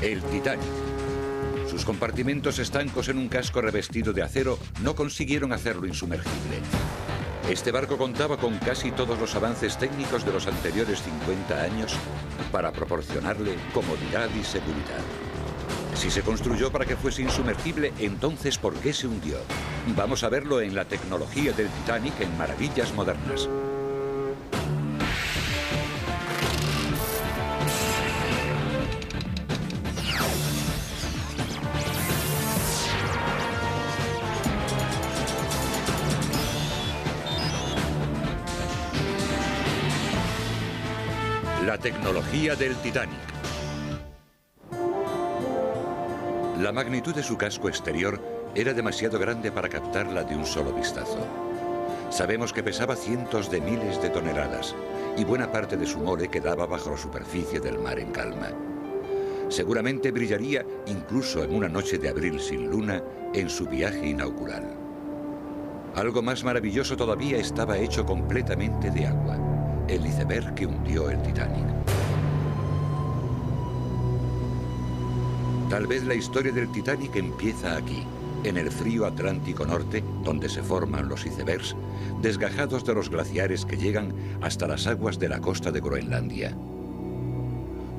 El Titanic. Sus compartimentos estancos en un casco revestido de acero no consiguieron hacerlo insumergible. Este barco contaba con casi todos los avances técnicos de los anteriores 50 años para proporcionarle comodidad y seguridad. Si se construyó para que fuese insumergible, entonces ¿por qué se hundió? Vamos a verlo en la tecnología del Titanic en Maravillas Modernas. La tecnología del Titanic. La magnitud de su casco exterior era demasiado grande para captarla de un solo vistazo. Sabemos que pesaba cientos de miles de toneladas y buena parte de su mole quedaba bajo la superficie del mar en calma. Seguramente brillaría incluso en una noche de abril sin luna en su viaje inaugural. Algo más maravilloso todavía estaba hecho completamente de agua. El iceberg que hundió el Titanic. Tal vez la historia del Titanic empieza aquí, en el frío Atlántico Norte, donde se forman los icebergs, desgajados de los glaciares que llegan hasta las aguas de la costa de Groenlandia.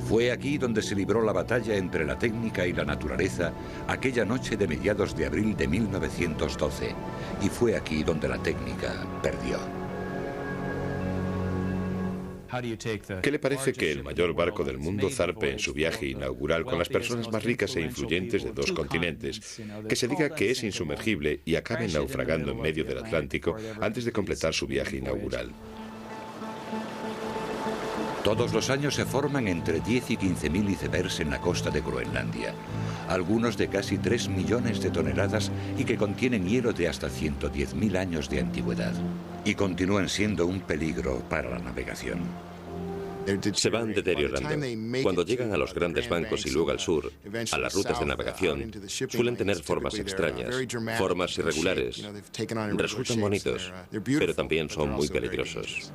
Fue aquí donde se libró la batalla entre la técnica y la naturaleza aquella noche de mediados de abril de 1912, y fue aquí donde la técnica perdió. ¿Qué le parece que el mayor barco del mundo zarpe en su viaje inaugural con las personas más ricas e influyentes de dos continentes, que se diga que es insumergible y acabe naufragando en medio del Atlántico antes de completar su viaje inaugural? Todos los años se forman entre 10 y 15.000 icebergs en la costa de Groenlandia, algunos de casi 3 millones de toneladas y que contienen hielo de hasta 110.000 años de antigüedad. Y continúan siendo un peligro para la navegación. Se van deteriorando. Cuando llegan a los grandes bancos y luego al sur, a las rutas de navegación, suelen tener formas extrañas, formas irregulares. Resultan bonitos, pero también son muy peligrosos.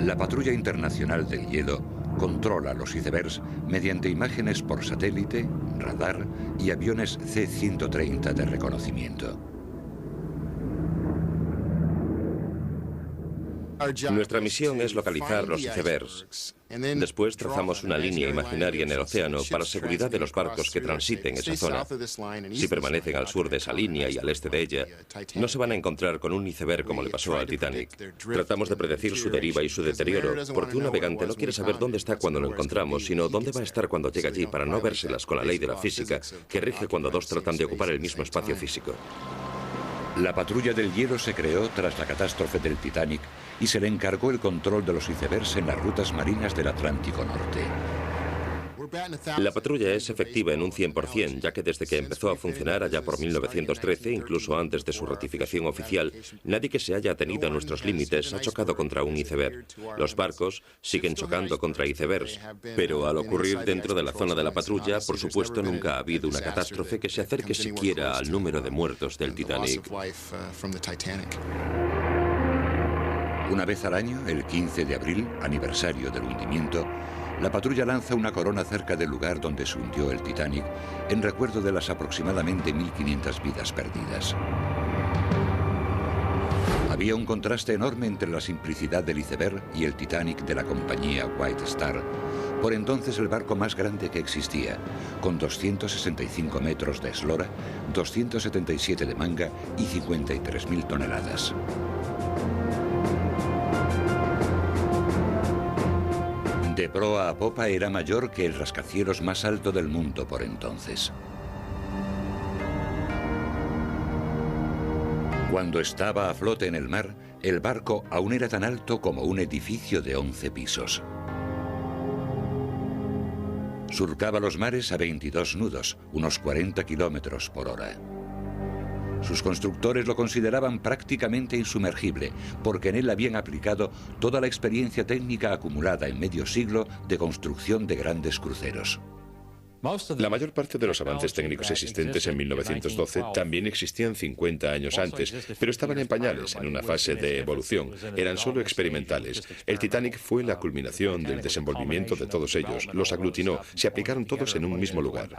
La Patrulla Internacional del Hielo controla los icebergs mediante imágenes por satélite, radar y aviones C-130 de reconocimiento. Nuestra misión es localizar los icebergs. Después trazamos una línea imaginaria en el océano para seguridad de los barcos que transiten esa zona. Si permanecen al sur de esa línea y al este de ella, no se van a encontrar con un iceberg como le pasó al Titanic. Tratamos de predecir su deriva y su deterioro, porque un navegante no quiere saber dónde está cuando lo encontramos, sino dónde va a estar cuando llegue allí para no vérselas con la ley de la física, que rige cuando dos tratan de ocupar el mismo espacio físico. La Patrulla del Hielo se creó tras la catástrofe del Titanic y se le encargó el control de los icebergs en las rutas marinas del Atlántico Norte. La patrulla es efectiva en un 100%, ya que desde que empezó a funcionar allá por 1913, incluso antes de su ratificación oficial, nadie que se haya atenido a nuestros límites ha chocado contra un iceberg. Los barcos siguen chocando contra icebergs, pero al ocurrir dentro de la zona de la patrulla, por supuesto, nunca ha habido una catástrofe que se acerque siquiera al número de muertos del Titanic. Una vez al año, el 15 de abril, aniversario del hundimiento, la patrulla lanza una corona cerca del lugar donde se hundió el Titanic en recuerdo de las aproximadamente 1.500 vidas perdidas. Había un contraste enorme entre la simplicidad del iceberg y el Titanic de la compañía White Star, por entonces el barco más grande que existía, con 265 metros de eslora, 277 de manga y 53.000 toneladas. De proa a popa era mayor que el rascacielos más alto del mundo por entonces. Cuando estaba a flote en el mar, el barco aún era tan alto como un edificio de 11 pisos. Surcaba los mares a 22 nudos, unos 40 kilómetros por hora. Sus constructores lo consideraban prácticamente insumergible, porque en él habían aplicado toda la experiencia técnica acumulada en medio siglo de construcción de grandes cruceros. La mayor parte de los avances técnicos existentes en 1912 también existían 50 años antes, pero estaban en pañales, en una fase de evolución. Eran solo experimentales. El Titanic fue la culminación del desenvolvimiento de todos ellos. Los aglutinó, se aplicaron todos en un mismo lugar.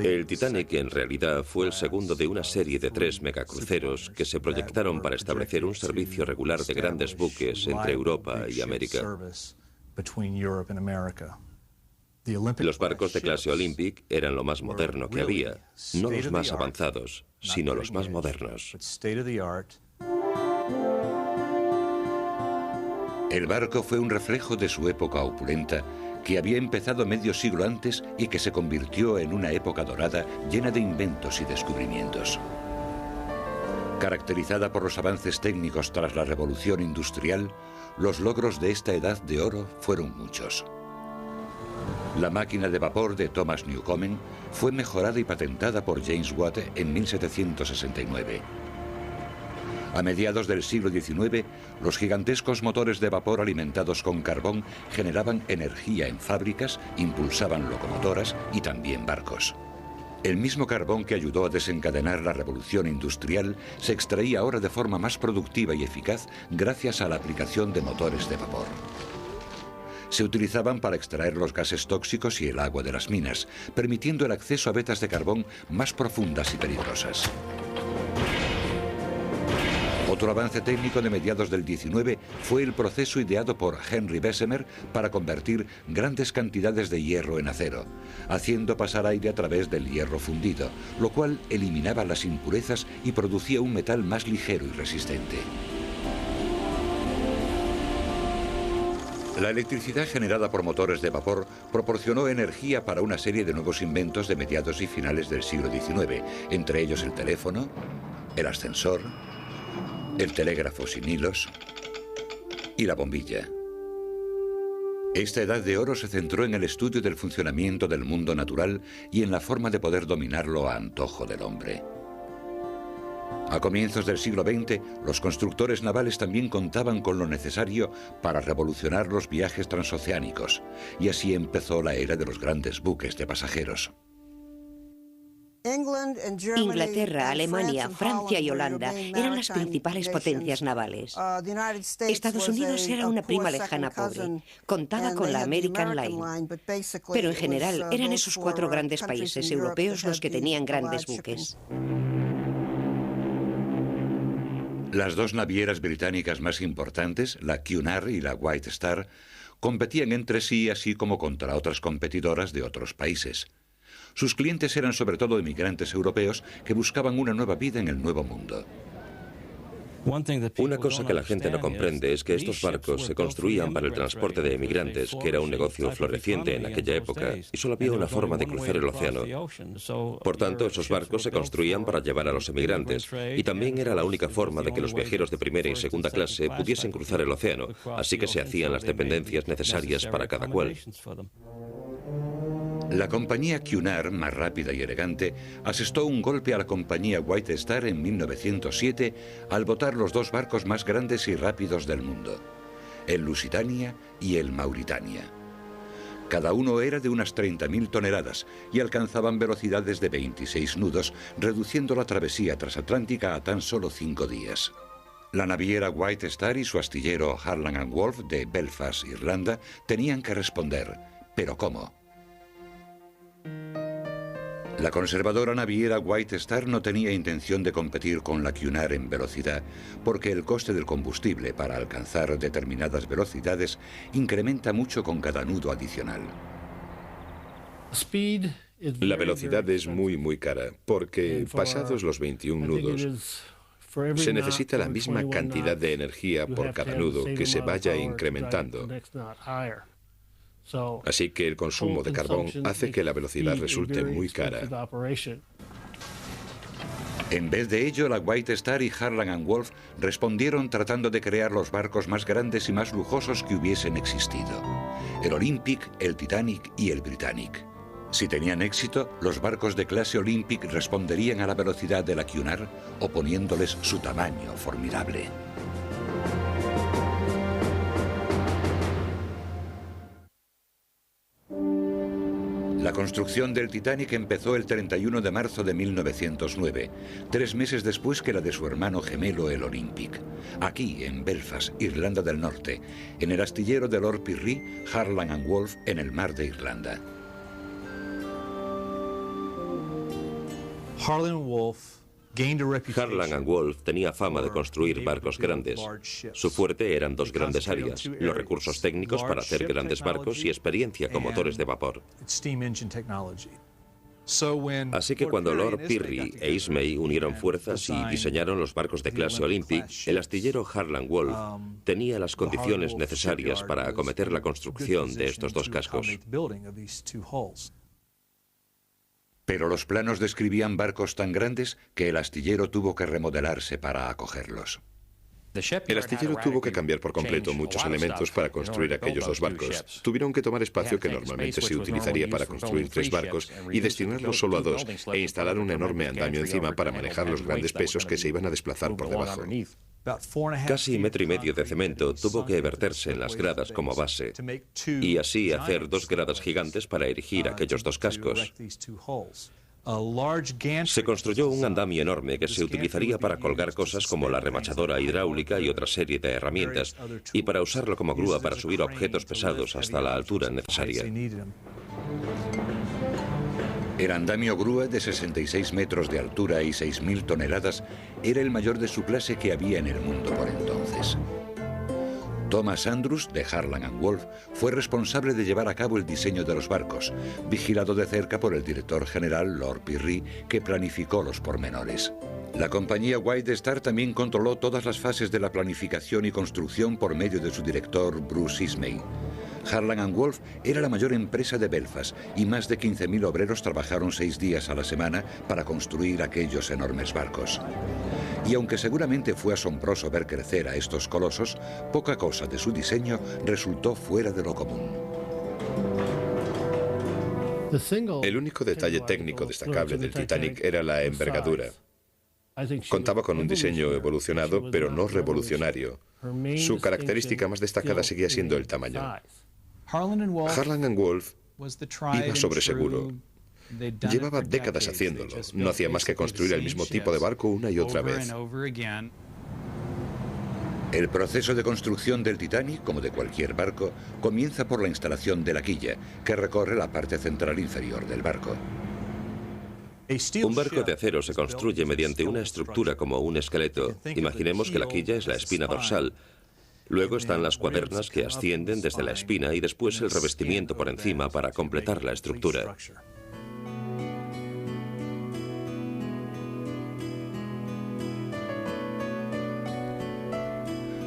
El Titanic en realidad fue el segundo de una serie de 3 megacruceros que se proyectaron para establecer un servicio regular de grandes buques entre Europa y América. Los barcos de clase Olympic eran lo más moderno que había, no los más avanzados, sino los más modernos. El barco fue un reflejo de su época opulenta, que había empezado medio siglo antes y que se convirtió en una época dorada llena de inventos y descubrimientos. Caracterizada por los avances técnicos tras la revolución industrial, los logros de esta edad de oro fueron muchos. La máquina de vapor de Thomas Newcomen fue mejorada y patentada por James Watt en 1769. A mediados del siglo XIX, los gigantescos motores de vapor alimentados con carbón generaban energía en fábricas, impulsaban locomotoras y también barcos. El mismo carbón que ayudó a desencadenar la revolución industrial se extraía ahora de forma más productiva y eficaz gracias a la aplicación de motores de vapor. Se utilizaban para extraer los gases tóxicos y el agua de las minas, permitiendo el acceso a vetas de carbón más profundas y peligrosas. Otro avance técnico de mediados del 19 fue el proceso ideado por Henry Bessemer para convertir grandes cantidades de hierro en acero, haciendo pasar aire a través del hierro fundido, lo cual eliminaba las impurezas y producía un metal más ligero y resistente. La electricidad generada por motores de vapor proporcionó energía para una serie de nuevos inventos de mediados y finales del siglo XIX, entre ellos el teléfono, el ascensor, el telégrafo sin hilos y la bombilla. Esta edad de oro se centró en el estudio del funcionamiento del mundo natural y en la forma de poder dominarlo a antojo del hombre. A comienzos del siglo XX, los constructores navales también contaban con lo necesario para revolucionar los viajes transoceánicos, y así empezó la era de los grandes buques de pasajeros. Inglaterra, Alemania, Francia y Holanda eran las principales potencias navales. Estados Unidos era una prima lejana pobre, contaba con la American Line, pero en general eran esos 4 grandes países europeos los que tenían grandes buques. Las 2 navieras británicas más importantes, la Cunard y la White Star, competían entre sí así como contra otras competidoras de otros países. Sus clientes eran sobre todo inmigrantes europeos que buscaban una nueva vida en el Nuevo Mundo. Una cosa que la gente no comprende es que estos barcos se construían para el transporte de emigrantes, que era un negocio floreciente en aquella época, y solo había una forma de cruzar el océano. Por tanto, esos barcos se construían para llevar a los emigrantes, y también era la única forma de que los viajeros de primera y segunda clase pudiesen cruzar el océano, así que se hacían las dependencias necesarias para cada cual. La compañía Cunard, más rápida y elegante, asestó un golpe a la compañía White Star en 1907 al botar los 2 barcos más grandes y rápidos del mundo, el Lusitania y el Mauritania. Cada uno era de unas 30.000 toneladas y alcanzaban velocidades de 26 nudos, reduciendo la travesía transatlántica a tan solo 5 días. La naviera White Star y su astillero Harland & Wolff de Belfast, Irlanda, tenían que responder. ¿Pero cómo? La conservadora naviera White Star no tenía intención de competir con la Cunard en velocidad, porque el coste del combustible para alcanzar determinadas velocidades incrementa mucho con cada nudo adicional. La velocidad es muy cara, porque pasados los 21 nudos, se necesita la misma cantidad de energía por cada nudo que se vaya incrementando. Así que el consumo de carbón hace que la velocidad resulte muy cara. En vez de ello, la White Star y Harland & Wolff respondieron tratando de crear los barcos más grandes y más lujosos que hubiesen existido: el Olympic, el Titanic y el Britannic. Si tenían éxito, los barcos de clase Olympic responderían a la velocidad de la Cunard, oponiéndoles su tamaño formidable. La construcción del Titanic empezó el 31 de marzo de 1909, 3 meses después que la de su hermano gemelo, el Olympic. Aquí, en Belfast, Irlanda del Norte, en el astillero de Lord Pirrie, Harland and Wolff, en el mar de Irlanda. Harland and Wolff tenía fama de construir barcos grandes. Su fuerte eran dos grandes áreas: los recursos técnicos para hacer grandes barcos y experiencia con motores de vapor. Así que cuando Lord Pirrie e Ismay unieron fuerzas y diseñaron los barcos de clase Olympic, el astillero Harland Wolff tenía las condiciones necesarias para acometer la construcción de estos dos cascos. Pero los planos describían barcos tan grandes que el astillero tuvo que remodelarse para acogerlos. El astillero tuvo que cambiar por completo muchos elementos para construir aquellos dos barcos. Tuvieron que tomar espacio que normalmente se utilizaría para construir 3 barcos y destinarlo solo a 2, e instalar un enorme andamio encima para manejar los grandes pesos que se iban a desplazar por debajo. Casi 1,5 metros de cemento tuvo que verterse en las gradas como base y así hacer 2 gradas gigantes para erigir aquellos dos cascos. Se construyó un andamio enorme que se utilizaría para colgar cosas como la remachadora hidráulica y otra serie de herramientas, y para usarlo como grúa para subir objetos pesados hasta la altura necesaria. El andamio grúa de 66 metros de altura y 6.000 toneladas era el mayor de su clase que había en el mundo por entonces. Thomas Andrews, de Harland and Wolff, fue responsable de llevar a cabo el diseño de los barcos, vigilado de cerca por el director general Lord Pirrie, que planificó los pormenores. La compañía White Star también controló todas las fases de la planificación y construcción por medio de su director Bruce Ismay. Harland and Wolff era la mayor empresa de Belfast y más de 15.000 obreros trabajaron 6 días a la semana para construir aquellos enormes barcos. Y aunque seguramente fue asombroso ver crecer a estos colosos, poca cosa de su diseño resultó fuera de lo común. El único detalle técnico destacable del Titanic era la envergadura. Contaba con un diseño evolucionado, pero no revolucionario. Su característica más destacada seguía siendo el tamaño. Harland and Wolff iba sobre seguro. Llevaba décadas haciéndolo. No hacía más que construir el mismo tipo de barco una y otra vez. El proceso de construcción del Titanic, como de cualquier barco, comienza por la instalación de la quilla, que recorre la parte central inferior del barco. Un barco de acero se construye mediante una estructura como un esqueleto. Imaginemos que la quilla es la espina dorsal. Luego están las cuadernas que ascienden desde la espina y después el revestimiento por encima para completar la estructura.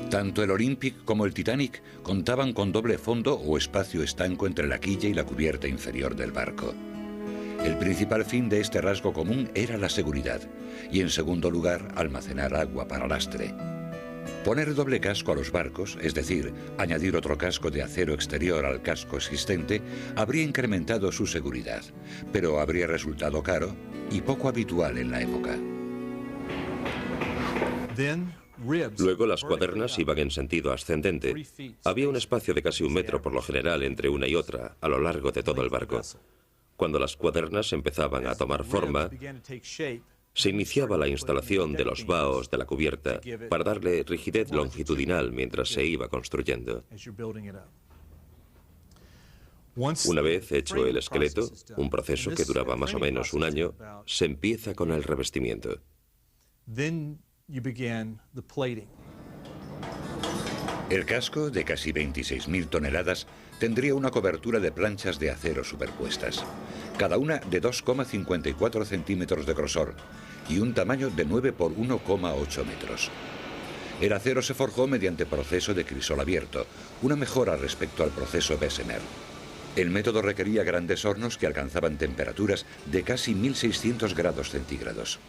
Tanto el Olympic como el Titanic contaban con doble fondo o espacio estanco entre la quilla y la cubierta inferior del barco. El principal fin de este rasgo común era la seguridad y, en segundo lugar, almacenar agua para lastre. Poner doble casco a los barcos, es decir, añadir otro casco de acero exterior al casco existente, habría incrementado su seguridad, pero habría resultado caro y poco habitual en la época. Luego las cuadernas iban en sentido ascendente. Había un espacio de casi 1 metro por lo general entre una y otra a lo largo de todo el barco. Cuando las cuadernas empezaban a tomar forma, se iniciaba la instalación de los baos de la cubierta para darle rigidez longitudinal mientras se iba construyendo. Una vez hecho el esqueleto, un proceso que duraba más o menos 1 año, se empieza con el revestimiento. El casco, de casi 26.000 toneladas, tendría una cobertura de planchas de acero superpuestas, cada una de 2,54 centímetros de grosor y un tamaño de 9 por 1,8 metros. El acero se forjó mediante proceso de crisol abierto, una mejora respecto al proceso Bessemer. El método requería grandes hornos que alcanzaban temperaturas de casi 1.600 grados centígrados.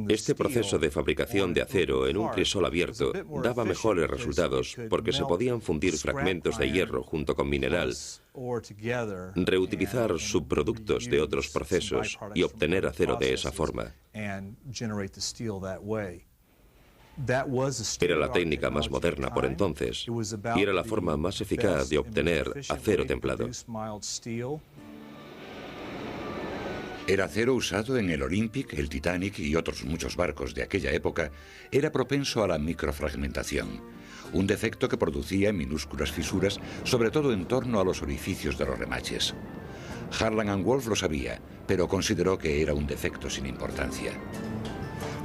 Este proceso de fabricación de acero en un crisol abierto daba mejores resultados porque se podían fundir fragmentos de hierro junto con mineral, reutilizar subproductos de otros procesos y obtener acero de esa forma. Era la técnica más moderna por entonces y era la forma más eficaz de obtener acero templado. El acero usado en el Olympic, el Titanic y otros muchos barcos de aquella época era propenso a la microfragmentación, un defecto que producía minúsculas fisuras, sobre todo en torno a los orificios de los remaches. Harland & Wolff lo sabía, pero consideró que era un defecto sin importancia.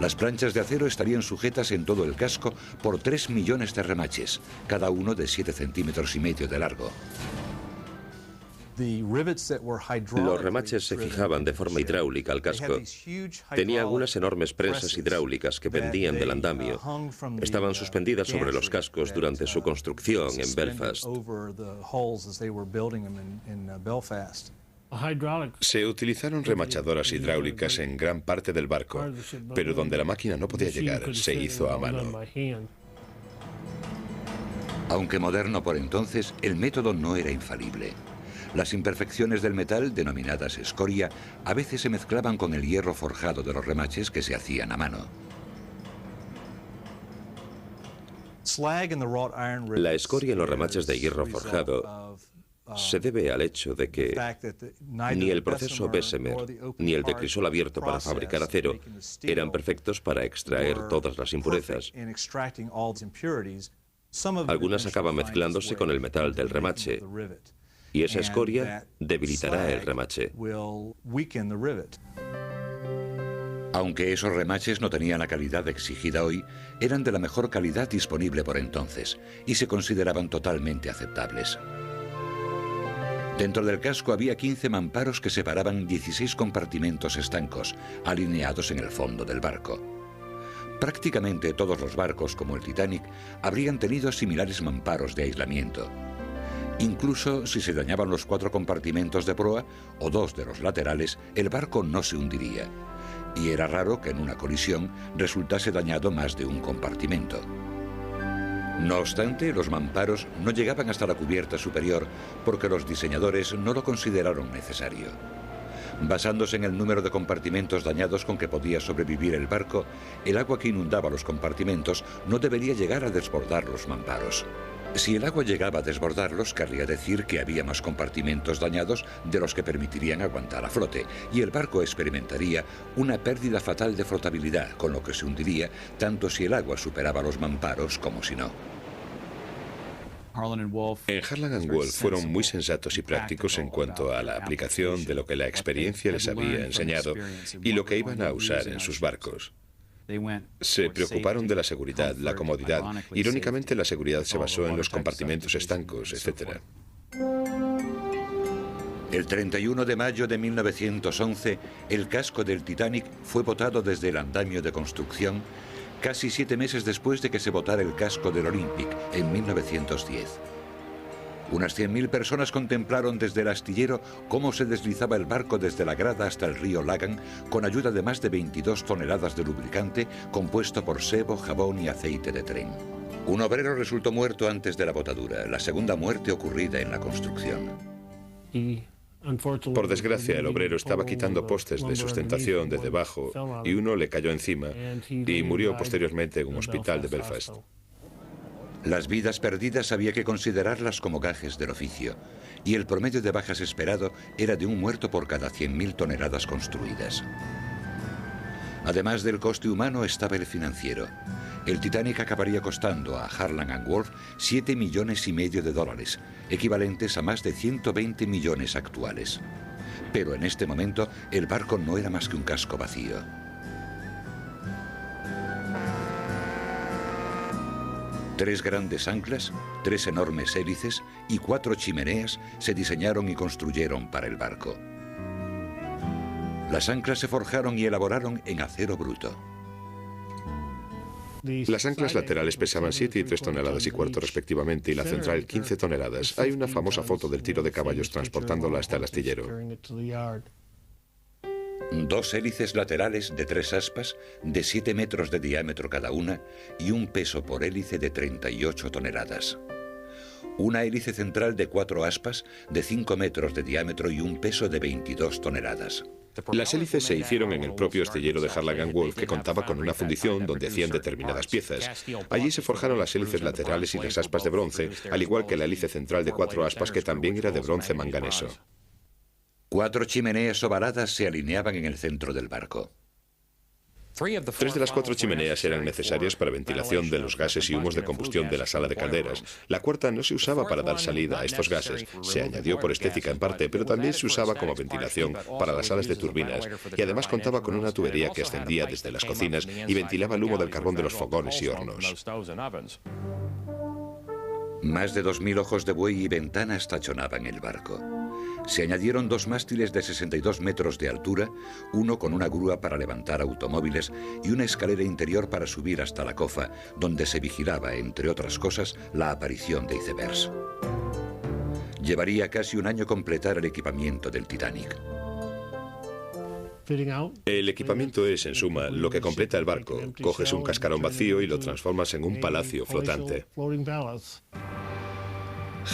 Las planchas de acero estarían sujetas en todo el casco por 3 millones de remaches, cada uno de 7,5 centímetros de largo. Los remaches se fijaban de forma hidráulica al casco. Tenía algunas enormes prensas hidráulicas que pendían del andamio. Estaban suspendidas sobre los cascos durante su construcción en Belfast. Se utilizaron remachadoras hidráulicas en gran parte del barco, pero donde la máquina no podía llegar, se hizo a mano. Aunque moderno por entonces, el método no era infalible. Las imperfecciones del metal, denominadas escoria, a veces se mezclaban con el hierro forjado de los remaches que se hacían a mano. La escoria en los remaches de hierro forjado se debe al hecho de que ni el proceso Bessemer ni el de crisol abierto para fabricar acero eran perfectos para extraer todas las impurezas. Algunas acaban mezclándose con el metal del remache, y esa escoria debilitará el remache. Aunque esos remaches no tenían la calidad exigida hoy, eran de la mejor calidad disponible por entonces y se consideraban totalmente aceptables. Dentro del casco había 15 mamparos que separaban 16 compartimentos estancos, alineados en el fondo del barco. Prácticamente todos los barcos, como el Titanic, habrían tenido similares mamparos de aislamiento. Incluso si se dañaban los 4 compartimentos de proa o 2 de los laterales, el barco no se hundiría. Y era raro que en una colisión resultase dañado más de un compartimento. No obstante, los mamparos no llegaban hasta la cubierta superior porque los diseñadores no lo consideraron necesario. Basándose en el número de compartimentos dañados con que podía sobrevivir el barco, el agua que inundaba los compartimentos no debería llegar a desbordar los mamparos. Si el agua llegaba a desbordarlos, querría decir que había más compartimentos dañados de los que permitirían aguantar a flote, y el barco experimentaría una pérdida fatal de flotabilidad, con lo que se hundiría tanto si el agua superaba los mamparos como si no. En Harland & Wolff fueron muy sensatos y prácticos en cuanto a la aplicación de lo que la experiencia les había enseñado y lo que iban a usar en sus barcos. Se preocuparon de la seguridad, la comodidad. Irónicamente, la seguridad se basó en los compartimentos estancos, etc. El 31 de mayo de 1911, el casco del Titanic fue botado desde el andamio de construcción, casi 7 meses después de que se botara el casco del Olympic en 1910. Unas 100.000 personas contemplaron desde el astillero cómo se deslizaba el barco desde la grada hasta el río Lagan con ayuda de más de 22 toneladas de lubricante compuesto por sebo, jabón y aceite de tren. Un obrero resultó muerto antes de la botadura, la segunda muerte ocurrida en la construcción. Por desgracia, el obrero estaba quitando postes de sustentación desde abajo y uno le cayó encima y murió posteriormente en un hospital de Belfast. Las vidas perdidas había que considerarlas como gajes del oficio, y el promedio de bajas esperado era de un muerto por cada 100.000 toneladas construidas. Además del coste humano estaba el financiero. El Titanic acabaría costando a Harland & Wolff $7,5 millones, equivalentes a más de 120 millones actuales. Pero en este momento el barco no era más que un casco vacío. Tres grandes anclas, 3 enormes hélices y 4 chimeneas se diseñaron y construyeron para el barco. Las anclas se forjaron y elaboraron en acero bruto. Las anclas laterales pesaban 7 y 3 toneladas y cuarto respectivamente y la central 15 toneladas. Hay una famosa foto del tiro de caballos transportándola hasta el astillero. 2 hélices laterales de 3 aspas, de 7 metros de diámetro cada una y un peso por hélice de 38 toneladas. Una hélice central de 4 aspas, de 5 metros de diámetro y un peso de 22 toneladas. Las hélices se hicieron en el propio astillero de Harland & Wolff, que contaba con una fundición donde hacían determinadas piezas. Allí se forjaron las hélices laterales y las aspas de bronce, al igual que la hélice central de 4 aspas, que también era de bronce manganeso. 4 chimeneas ovaladas se alineaban en el centro del barco. 3 de las 4 chimeneas eran necesarias para ventilación de los gases y humos de combustión de la sala de calderas. La cuarta no se usaba para dar salida a estos gases. Se añadió por estética en parte, pero también se usaba como ventilación para las salas de turbinas, y además contaba con una tubería que ascendía desde las cocinas y ventilaba el humo del carbón de los fogones y hornos. Más de 2.000 ojos de buey y ventanas tachonaban el barco. Se añadieron 2 mástiles de 62 metros de altura, uno con una grúa para levantar automóviles y una escalera interior para subir hasta la cofa, donde se vigilaba, entre otras cosas, la aparición de icebergs. Llevaría casi un año completar el equipamiento del Titanic. El equipamiento es, en suma, lo que completa el barco. Coges un cascarón vacío y lo transformas en un palacio flotante.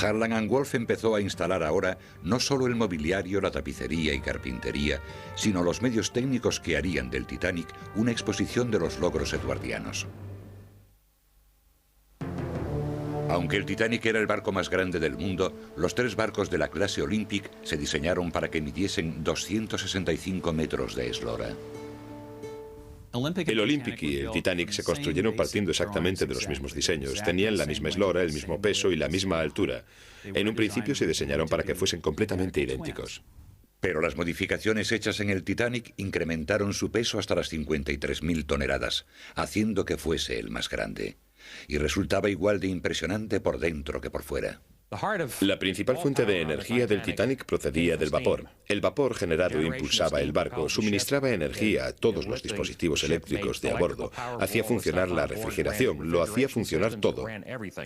Harland & Wolff empezó a instalar ahora no solo el mobiliario, la tapicería y carpintería, sino los medios técnicos que harían del Titanic una exposición de los logros edwardianos. Aunque el Titanic era el barco más grande del mundo, los 3 barcos de la clase Olympic se diseñaron para que midiesen 265 metros de eslora. El Olympic y el Titanic se construyeron partiendo exactamente de los mismos diseños. Tenían la misma eslora, el mismo peso y la misma altura. En un principio se diseñaron para que fuesen completamente idénticos. Pero las modificaciones hechas en el Titanic incrementaron su peso hasta las 53.000 toneladas, haciendo que fuese el más grande. Y resultaba igual de impresionante por dentro que por fuera. La principal fuente de energía del Titanic procedía del vapor. El vapor generado impulsaba el barco, suministraba energía a todos los dispositivos eléctricos de a bordo, hacía funcionar la refrigeración, lo hacía funcionar todo.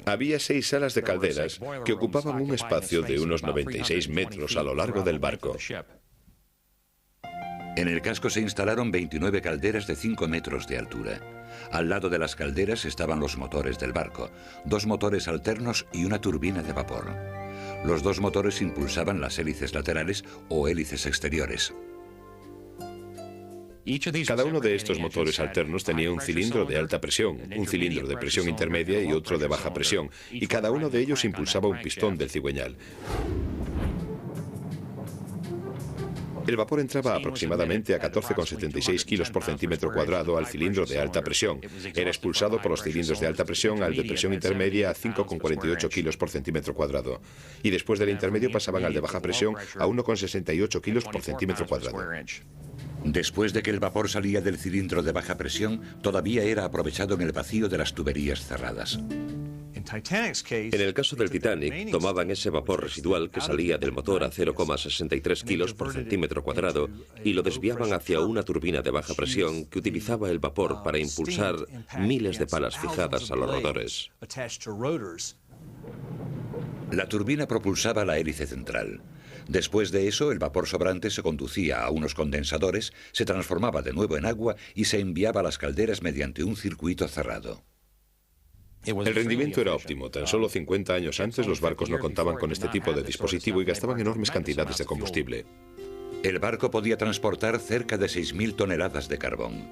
Había 6 salas de calderas que ocupaban un espacio de unos 96 metros a lo largo del barco. En el casco se instalaron 29 calderas de 5 metros de altura. Al lado de las calderas estaban los motores del barco, 2 motores alternos y una turbina de vapor. Los 2 motores impulsaban las hélices laterales o hélices exteriores. Cada uno de estos motores alternos tenía un cilindro de alta presión, un cilindro de presión intermedia y otro de baja presión, y cada uno de ellos impulsaba un pistón del cigüeñal. El vapor entraba aproximadamente a 14,76 kilos por centímetro cuadrado al cilindro de alta presión. Era expulsado por los cilindros de alta presión al de presión intermedia a 5,48 kilos por centímetro cuadrado. Y después del intermedio pasaban al de baja presión a 1,68 kilos por centímetro cuadrado. Después de que el vapor salía del cilindro de baja presión, todavía era aprovechado en el vacío de las tuberías cerradas. En el caso del Titanic, tomaban ese vapor residual que salía del motor a 0,63 kilos por centímetro cuadrado y lo desviaban hacia una turbina de baja presión que utilizaba el vapor para impulsar miles de palas fijadas a los rotores. La turbina propulsaba la hélice central. Después de eso, el vapor sobrante se conducía a unos condensadores, se transformaba de nuevo en agua y se enviaba a las calderas mediante un circuito cerrado. El rendimiento era óptimo. Tan solo 50 años antes los barcos no contaban con este tipo de dispositivo y gastaban enormes cantidades de combustible. El barco podía transportar cerca de 6.000 toneladas de carbón.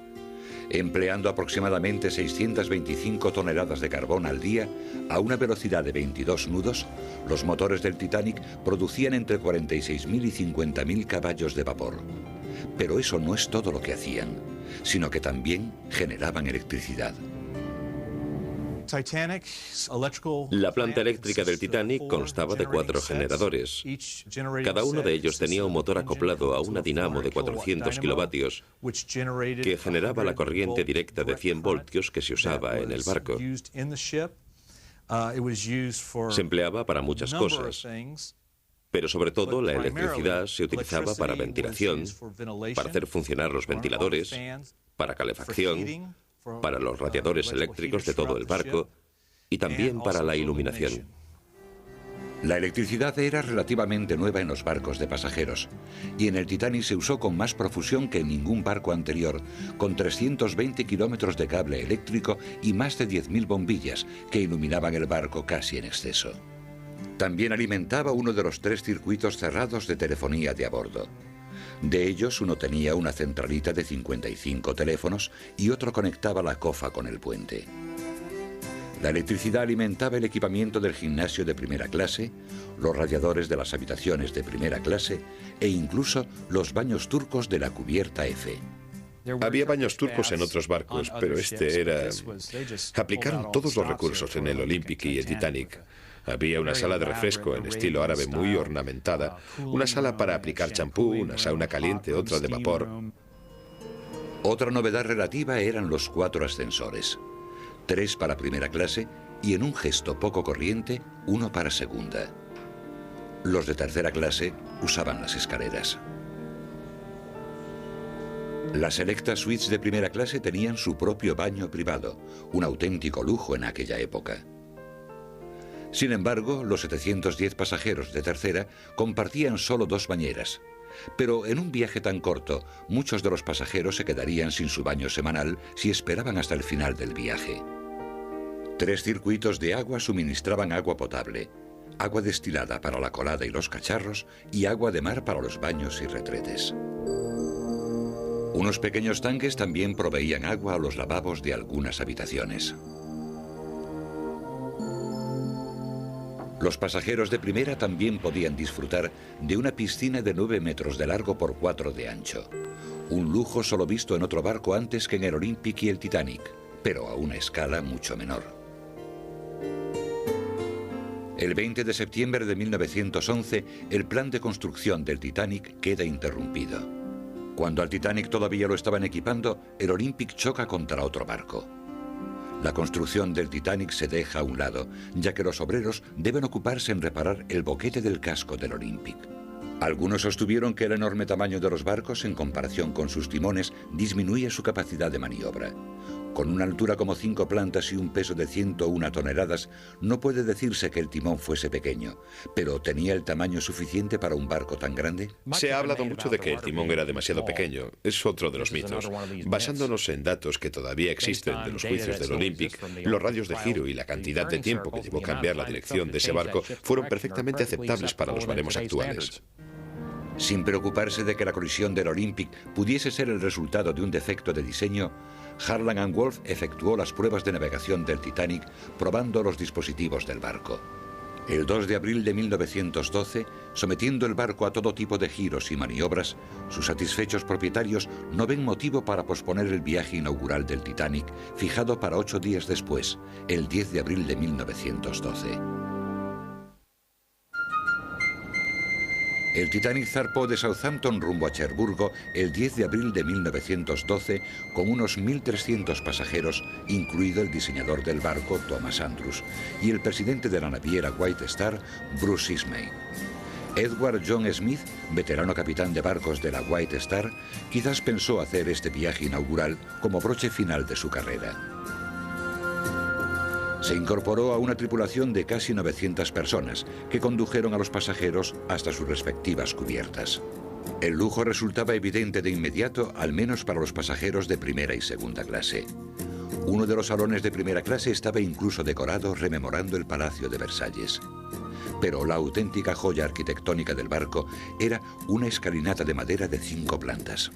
Empleando aproximadamente 625 toneladas de carbón al día, a una velocidad de 22 nudos, los motores del Titanic producían entre 46.000 y 50.000 caballos de vapor. Pero eso no es todo lo que hacían, sino que también generaban electricidad. La planta eléctrica del Titanic constaba de 4 generadores. Cada uno de ellos tenía un motor acoplado a una dinamo de 400 kilovatios que generaba la corriente directa de 100 voltios que se usaba en el barco. Se empleaba para muchas cosas, pero sobre todo la electricidad se utilizaba para ventilación, para hacer funcionar los ventiladores, para calefacción, para los radiadores eléctricos de todo el barco y también para la iluminación. La electricidad era relativamente nueva en los barcos de pasajeros y en el Titanic se usó con más profusión que en ningún barco anterior, con 320 kilómetros de cable eléctrico y más de 10.000 bombillas que iluminaban el barco casi en exceso. También alimentaba uno de los 3 circuitos cerrados de telefonía de a bordo. De ellos, uno tenía una centralita de 55 teléfonos y otro conectaba la cofa con el puente. La electricidad alimentaba el equipamiento del gimnasio de primera clase, los radiadores de las habitaciones de primera clase e incluso los baños turcos de la cubierta F. Había baños turcos en otros barcos, pero este era... Aplicaron todos los recursos en el Olympic y el Titanic. Había una sala de refresco en estilo árabe muy ornamentada, una sala para aplicar champú, una sauna caliente, otra de vapor. Otra novedad relativa eran los 4 ascensores. 3 para primera clase y, en un gesto poco corriente, 1 para segunda. Los de tercera clase usaban las escaleras. Las selectas suites de primera clase tenían su propio baño privado, un auténtico lujo en aquella época. Sin embargo, los 710 pasajeros de tercera compartían solo 2 bañeras. Pero en un viaje tan corto, muchos de los pasajeros se quedarían sin su baño semanal si esperaban hasta el final del viaje. 3 circuitos de agua suministraban agua potable, agua destilada para la colada y los cacharros y agua de mar para los baños y retretes. Unos pequeños tanques también proveían agua a los lavabos de algunas habitaciones. Los pasajeros de primera también podían disfrutar de una piscina de 9 metros de largo por 4 de ancho. Un lujo solo visto en otro barco antes que en el Olympic y el Titanic, pero a una escala mucho menor. El 20 de septiembre de 1911, el plan de construcción del Titanic queda interrumpido. Cuando al Titanic todavía lo estaban equipando, el Olympic choca contra otro barco. La construcción del Titanic se deja a un lado, ya que los obreros deben ocuparse en reparar el boquete del casco del Olympic. Algunos sostuvieron que el enorme tamaño de los barcos, en comparación con sus timones, disminuye su capacidad de maniobra. Con una altura como 5 plantas y un peso de 101 toneladas, no puede decirse que el timón fuese pequeño, pero ¿tenía el tamaño suficiente para un barco tan grande? Se ha hablado mucho de que el timón era demasiado pequeño. Es otro de los mitos. Basándonos en datos que todavía existen de los juicios del Olympic, los radios de giro y la cantidad de tiempo que llevó cambiar la dirección de ese barco fueron perfectamente aceptables para los baremos actuales. Sin preocuparse de que la colisión del Olympic pudiese ser el resultado de un defecto de diseño, Harland & Wolff efectuó las pruebas de navegación del Titanic probando los dispositivos del barco. El 2 de abril de 1912, sometiendo el barco a todo tipo de giros y maniobras, sus satisfechos propietarios no ven motivo para posponer el viaje inaugural del Titanic, fijado para 8 días después, el 10 de abril de 1912. El Titanic zarpó de Southampton rumbo a Cherburgo el 10 de abril de 1912 con unos 1.300 pasajeros, incluido el diseñador del barco, Thomas Andrews, y el presidente de la naviera White Star, Bruce Ismay. Edward John Smith, veterano capitán de barcos de la White Star, quizás pensó hacer este viaje inaugural como broche final de su carrera. Se incorporó a una tripulación de casi 900 personas que condujeron a los pasajeros hasta sus respectivas cubiertas. El lujo resultaba evidente de inmediato, al menos para los pasajeros de primera y segunda clase. Uno de los salones de primera clase estaba incluso decorado rememorando el Palacio de Versalles. Pero la auténtica joya arquitectónica del barco era una escalinata de madera de 5 plantas.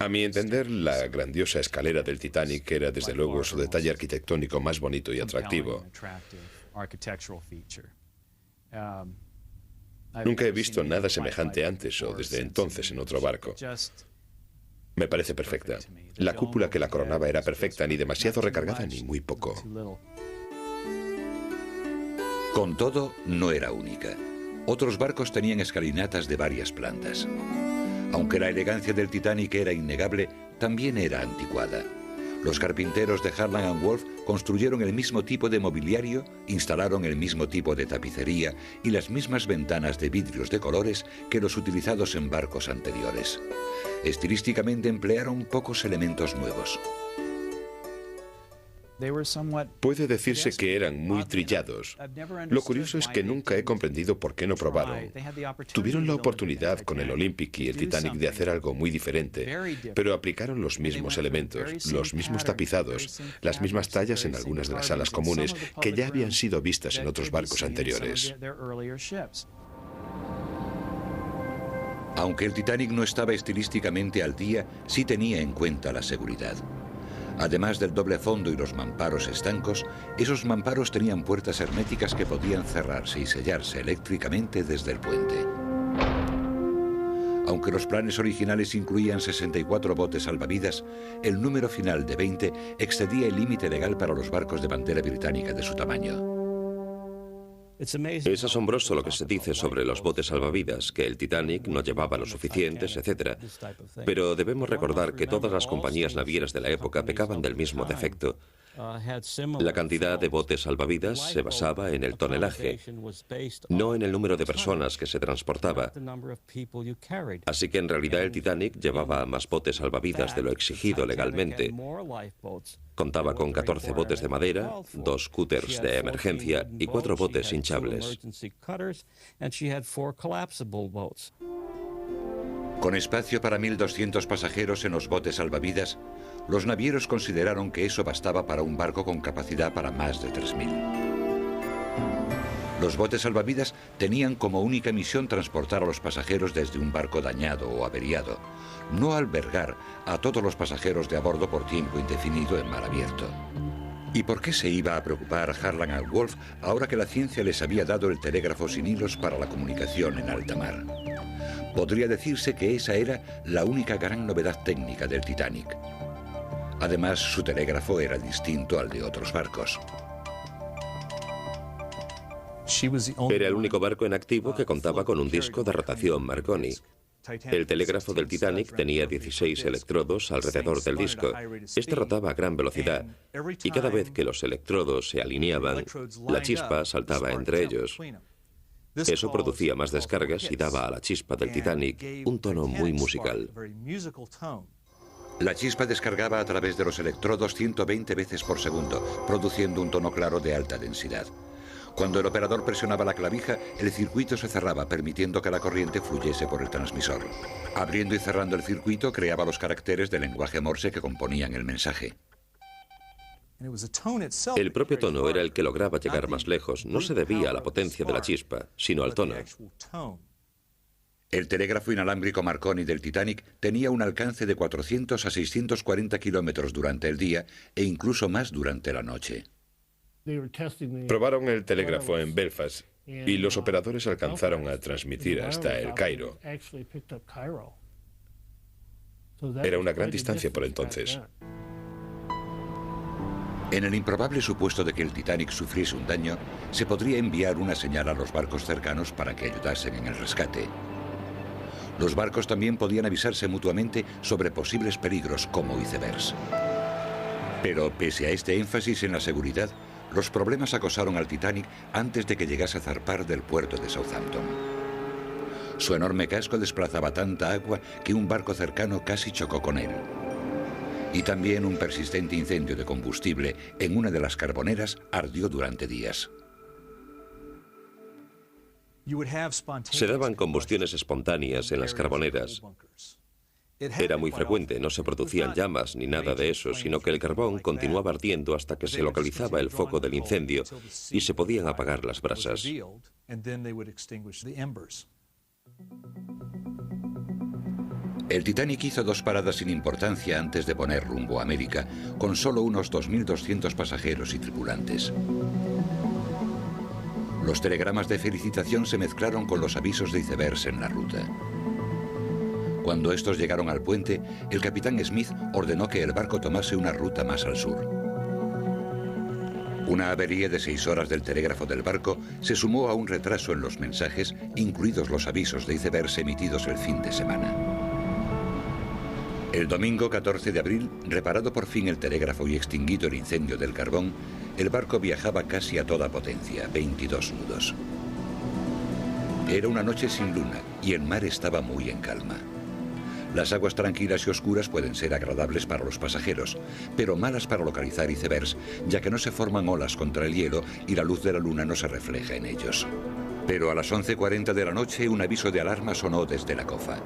A mi entender, la grandiosa escalera del Titanic era desde luego su detalle arquitectónico más bonito y atractivo. Nunca he visto nada semejante antes o desde entonces en otro barco. Me parece perfecta. La cúpula que la coronaba era perfecta, ni demasiado recargada ni muy poco. Con todo, no era única. Otros barcos tenían escalinatas de varias plantas. Aunque la elegancia del Titanic era innegable, también era anticuada. Los carpinteros de Harland & Wolff construyeron el mismo tipo de mobiliario, instalaron el mismo tipo de tapicería y las mismas ventanas de vidrios de colores que los utilizados en barcos anteriores. Estilísticamente emplearon pocos elementos nuevos. Puede decirse que eran muy trillados. Lo curioso es que nunca he comprendido por qué no probaron. Tuvieron la oportunidad con el Olympic y el Titanic de hacer algo muy diferente, pero aplicaron los mismos elementos, los mismos tapizados, las mismas tallas en algunas de las salas comunes que ya habían sido vistas en otros barcos anteriores. Aunque el Titanic no estaba estilísticamente al día, sí tenía en cuenta la seguridad. Además del doble fondo y los mamparos estancos, esos mamparos tenían puertas herméticas que podían cerrarse y sellarse eléctricamente desde el puente. Aunque los planes originales incluían 64 botes salvavidas, el número final de 20 excedía el límite legal para los barcos de bandera británica de su tamaño. Es asombroso lo que se dice sobre los botes salvavidas, que el Titanic no llevaba lo suficientes, etc. Pero debemos recordar que todas las compañías navieras de la época pecaban del mismo defecto. La cantidad de botes salvavidas se basaba en el tonelaje, no en el número de personas que se transportaba. Así que en realidad el Titanic llevaba más botes salvavidas de lo exigido legalmente. Contaba con 14 botes de madera, 2 cúters de emergencia y 4 botes hinchables. Con espacio para 1.200 pasajeros en los botes salvavidas, los navieros consideraron que eso bastaba para un barco con capacidad para más de 3.000. Los botes salvavidas tenían como única misión transportar a los pasajeros desde un barco dañado o averiado, no albergar a todos los pasajeros de a bordo por tiempo indefinido en mar abierto. ¿Y por qué se iba a preocupar Harland and Wolff ahora que la ciencia les había dado el telégrafo sin hilos para la comunicación en alta mar? Podría decirse que esa era la única gran novedad técnica del Titanic. Además, su telégrafo era distinto al de otros barcos. Era el único barco en activo que contaba con un disco de rotación Marconi. El telégrafo del Titanic tenía 16 electrodos alrededor del disco. Este rotaba a gran velocidad y cada vez que los electrodos se alineaban, la chispa saltaba entre ellos. Eso producía más descargas y daba a la chispa del Titanic un tono muy musical. La chispa descargaba a través de los electrodos 120 veces por segundo, produciendo un tono claro de alta densidad. Cuando el operador presionaba la clavija, el circuito se cerraba, permitiendo que la corriente fluyese por el transmisor. Abriendo y cerrando el circuito, creaba los caracteres del lenguaje Morse que componían el mensaje. El propio tono era el que lograba llegar más lejos. No se debía a la potencia de la chispa, sino al tono. El telégrafo inalámbrico Marconi del Titanic tenía un alcance de 400 a 640 kilómetros durante el día e incluso más durante la noche. Probaron el telégrafo en Belfast y los operadores alcanzaron a transmitir hasta El Cairo. Era una gran distancia por entonces. En el improbable supuesto de que el Titanic sufriese un daño, se podría enviar una señal a los barcos cercanos para que ayudasen en el rescate. Los barcos también podían avisarse mutuamente sobre posibles peligros como icebergs. Pero pese a este énfasis en la seguridad, los problemas acosaron al Titanic antes de que llegase a zarpar del puerto de Southampton. Su enorme casco desplazaba tanta agua que un barco cercano casi chocó con él. Y también un persistente incendio de combustible en una de las carboneras ardió durante días. Se daban combustiones espontáneas en las carboneras. Era muy frecuente, no se producían llamas ni nada de eso, sino que el carbón continuaba ardiendo hasta que se localizaba el foco del incendio y se podían apagar las brasas. El Titanic hizo 2 paradas sin importancia antes de poner rumbo a América, con solo unos 2.200 pasajeros y tripulantes. Los telegramas de felicitación se mezclaron con los avisos de icebergs en la ruta. Cuando estos llegaron al puente, el capitán Smith ordenó que el barco tomase una ruta más al sur. Una avería de 6 horas del telégrafo del barco se sumó a un retraso en los mensajes, incluidos los avisos de icebergs emitidos el fin de semana. El domingo 14 de abril, reparado por fin el telégrafo y extinguido el incendio del carbón, el barco viajaba casi a toda potencia, 22 nudos. Era una noche sin luna y el mar estaba muy en calma. Las aguas tranquilas y oscuras pueden ser agradables para los pasajeros, pero malas para localizar icebergs, ya que no se forman olas contra el hielo y la luz de la luna no se refleja en ellos. Pero a las 11:40 de la noche un aviso de alarma sonó desde la cofa.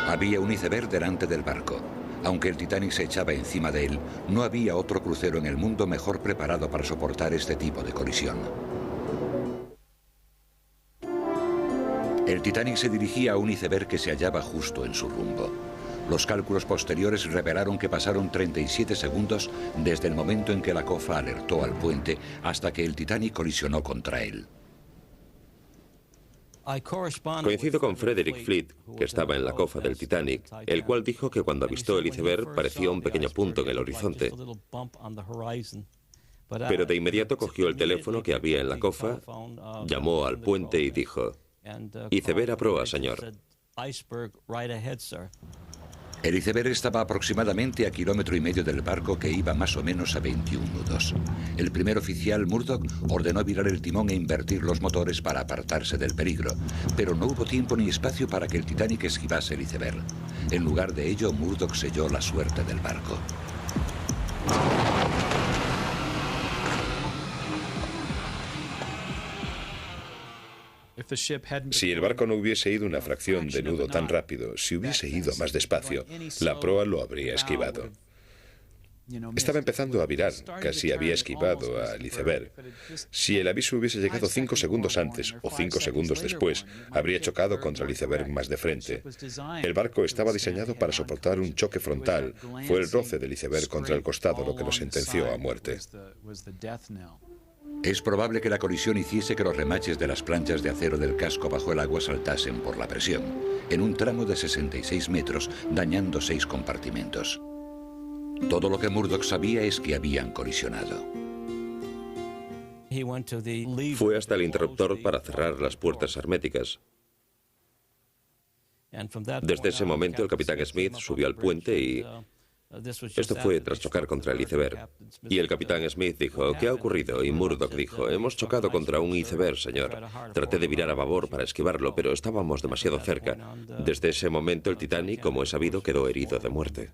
Había un iceberg delante del barco. Aunque el Titanic se echaba encima de él, no había otro crucero en el mundo mejor preparado para soportar este tipo de colisión. El Titanic se dirigía a un iceberg que se hallaba justo en su rumbo. Los cálculos posteriores revelaron que pasaron 37 segundos desde el momento en que la cofa alertó al puente hasta que el Titanic colisionó contra él. Coincido con Frederick Fleet, que estaba en la cofa del Titanic, el cual dijo que cuando avistó el iceberg parecía un pequeño punto en el horizonte. Pero de inmediato cogió el teléfono que había en la cofa, llamó al puente y dijo: "Iceberg a proa, señor". El iceberg estaba aproximadamente a 1,5 kilómetros del barco, que iba más o menos a 21 nudos. El primer oficial, Murdoch, ordenó virar el timón e invertir los motores para apartarse del peligro, pero no hubo tiempo ni espacio para que el Titanic esquivase el iceberg. En lugar de ello, Murdoch selló la suerte del barco. Si el barco no hubiese ido una fracción de nudo tan rápido, si hubiese ido más despacio, la proa lo habría esquivado. Estaba empezando a virar, casi había esquivado al iceberg. Si el aviso hubiese llegado 5 segundos antes o 5 segundos después, habría chocado contra el iceberg más de frente. El barco estaba diseñado para soportar un choque frontal. Fue el roce del iceberg contra el costado lo que lo sentenció a muerte. Es probable que la colisión hiciese que los remaches de las planchas de acero del casco bajo el agua saltasen por la presión, en un tramo de 66 metros, dañando 6 compartimentos. Todo lo que Murdoch sabía es que habían colisionado. Fue hasta el interruptor para cerrar las puertas herméticas. Desde ese momento, el capitán Smith subió al puente y... Esto fue tras chocar contra el iceberg. Y el capitán Smith dijo: "¿Qué ha ocurrido?" Y Murdoch dijo: "Hemos chocado contra un iceberg, señor. Traté de virar a babor para esquivarlo, pero estábamos demasiado cerca. Desde ese momento, el Titanic, como he sabido, quedó herido de muerte".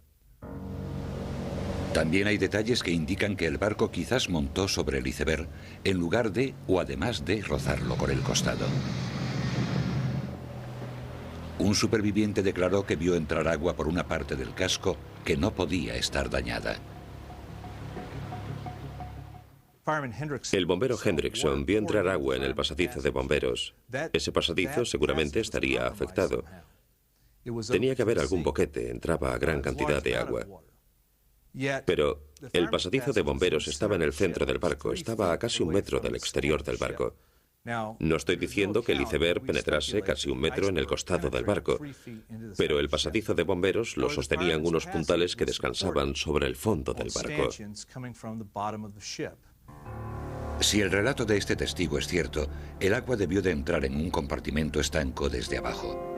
También hay detalles que indican que el barco quizás montó sobre el iceberg en lugar de o además de rozarlo por el costado. Un superviviente declaró que vio entrar agua por una parte del casco que no podía estar dañada. El bombero Hendrickson vio entrar agua en el pasadizo de bomberos. Ese pasadizo seguramente estaría afectado. Tenía que haber algún boquete, entraba a gran cantidad de agua. Pero el pasadizo de bomberos estaba en el centro del barco, estaba a casi 1 metro del exterior del barco. No estoy diciendo que el iceberg penetrase casi 1 metro en el costado del barco, pero el pasadizo de bomberos lo sostenían unos puntales que descansaban sobre el fondo del barco. Si el relato de este testigo es cierto, el agua debió de entrar en un compartimento estanco desde abajo.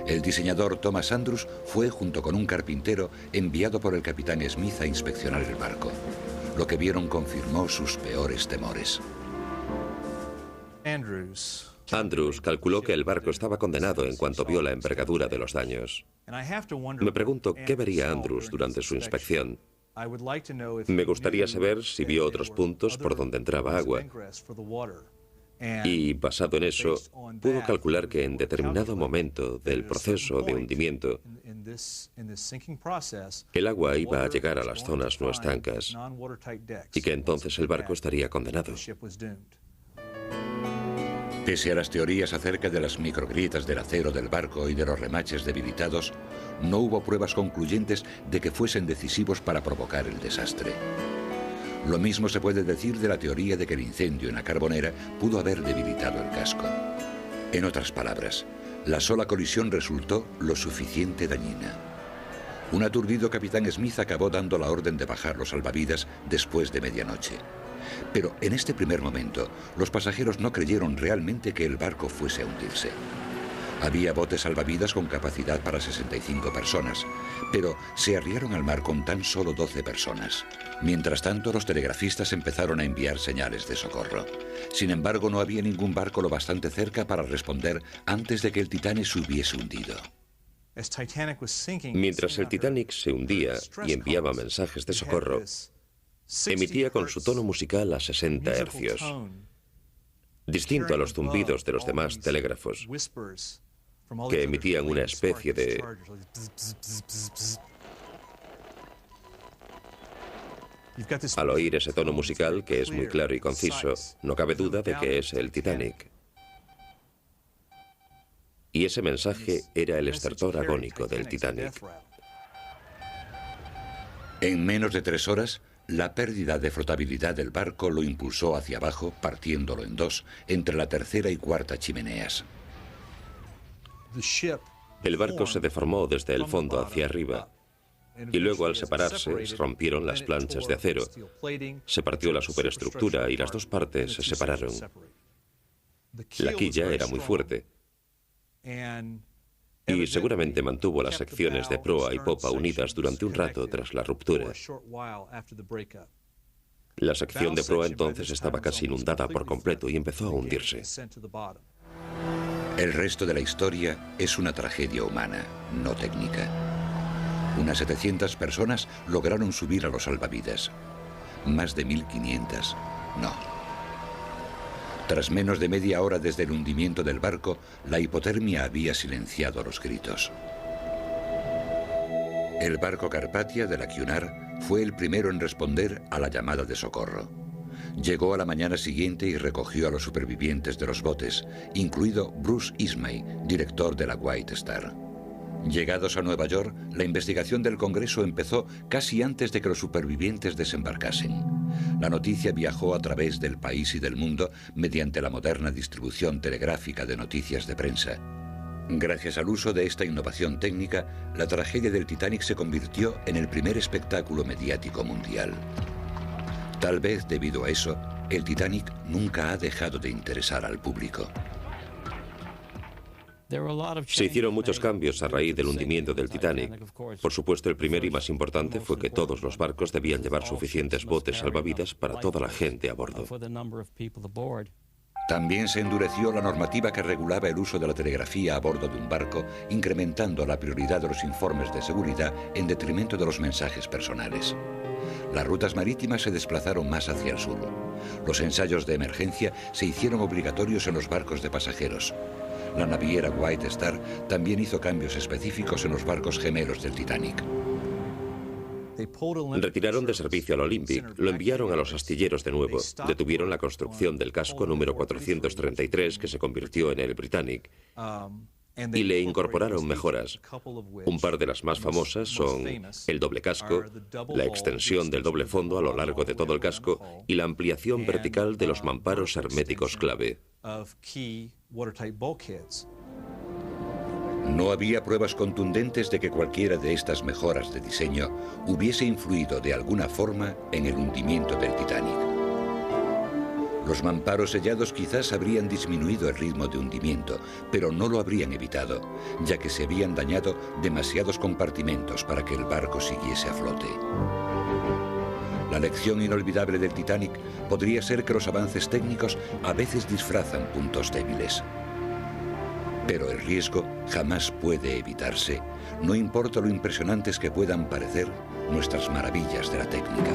El diseñador Thomas Andrews fue, junto con un carpintero, enviado por el capitán Smith a inspeccionar el barco. Lo que vieron confirmó sus peores temores. Andrews calculó que el barco estaba condenado en cuanto vio la envergadura de los daños. Me pregunto qué vería Andrews durante su inspección. Me gustaría saber si vio otros puntos por donde entraba agua. Y, basado en eso, pudo calcular que en determinado momento del proceso de hundimiento, el agua iba a llegar a las zonas no estancas y que entonces el barco estaría condenado. Pese a las teorías acerca de las microgrietas del acero del barco y de los remaches debilitados, no hubo pruebas concluyentes de que fuesen decisivos para provocar el desastre. Lo mismo se puede decir de la teoría de que el incendio en la Carbonera pudo haber debilitado el casco. En otras palabras, la sola colisión resultó lo suficiente dañina. Un aturdido capitán Smith acabó dando la orden de bajar los salvavidas después de medianoche. Pero en este primer momento, los pasajeros no creyeron realmente que el barco fuese a hundirse. Había botes salvavidas con capacidad para 65 personas, pero se arriaron al mar con tan solo 12 personas. Mientras tanto, los telegrafistas empezaron a enviar señales de socorro. Sin embargo, no había ningún barco lo bastante cerca para responder antes de que el Titanic se hubiese hundido. Mientras el Titanic se hundía y enviaba mensajes de socorro, emitía con su tono musical a 60 hercios, distinto a los zumbidos de los demás telégrafos, que emitían una especie de... Al oír ese tono musical, que es muy claro y conciso, no cabe duda de que es el Titanic. Y ese mensaje era el estertor agónico del Titanic. En menos de 3 horas, la pérdida de flotabilidad del barco lo impulsó hacia abajo, partiéndolo en 2, entre la tercera y cuarta chimeneas. El barco se deformó desde el fondo hacia arriba. Y luego, al separarse, se rompieron las planchas de acero, se partió la superestructura y las 2 partes se separaron. La quilla era muy fuerte y seguramente mantuvo las secciones de proa y popa unidas durante un rato tras la ruptura. La sección de proa entonces estaba casi inundada por completo y empezó a hundirse. El resto de la historia es una tragedia humana, no técnica. Unas 700 personas lograron subir a los salvavidas. Más de 1.500, no. Tras menos de media hora desde el hundimiento del barco, la hipotermia había silenciado los gritos. El barco Carpathia de la Cunard fue el primero en responder a la llamada de socorro. Llegó a la mañana siguiente y recogió a los supervivientes de los botes, incluido Bruce Ismay, director de la White Star. Llegados a Nueva York, la investigación del Congreso empezó casi antes de que los supervivientes desembarcasen. La noticia viajó a través del país y del mundo mediante la moderna distribución telegráfica de noticias de prensa. Gracias al uso de esta innovación técnica, la tragedia del Titanic se convirtió en el primer espectáculo mediático mundial. Tal vez debido a eso, el Titanic nunca ha dejado de interesar al público. Se hicieron muchos cambios a raíz del hundimiento del Titanic. Por supuesto, el primero y más importante fue que todos los barcos debían llevar suficientes botes salvavidas para toda la gente a bordo. También se endureció la normativa que regulaba el uso de la telegrafía a bordo de un barco, incrementando la prioridad de los informes de seguridad en detrimento de los mensajes personales. Las rutas marítimas se desplazaron más hacia el sur. Los ensayos de emergencia se hicieron obligatorios en los barcos de pasajeros. La naviera White Star también hizo cambios específicos en los barcos gemelos del Titanic. Retiraron de servicio al Olympic, lo enviaron a los astilleros de nuevo, detuvieron la construcción del casco número 433 que se convirtió en el Britannic y le incorporaron mejoras. Un par de las más famosas son el doble casco, la extensión del doble fondo a lo largo de todo el casco y la ampliación vertical de los mamparos herméticos clave. No había pruebas contundentes de que cualquiera de estas mejoras de diseño hubiese influido de alguna forma en el hundimiento del Titanic. Los mamparos sellados quizás habrían disminuido el ritmo de hundimiento, pero no lo habrían evitado, ya que se habían dañado demasiados compartimentos para que el barco siguiese a flote. La lección inolvidable del Titanic podría ser que los avances técnicos a veces disfrazan puntos débiles. Pero el riesgo jamás puede evitarse, no importa lo impresionantes que puedan parecer nuestras maravillas de la técnica.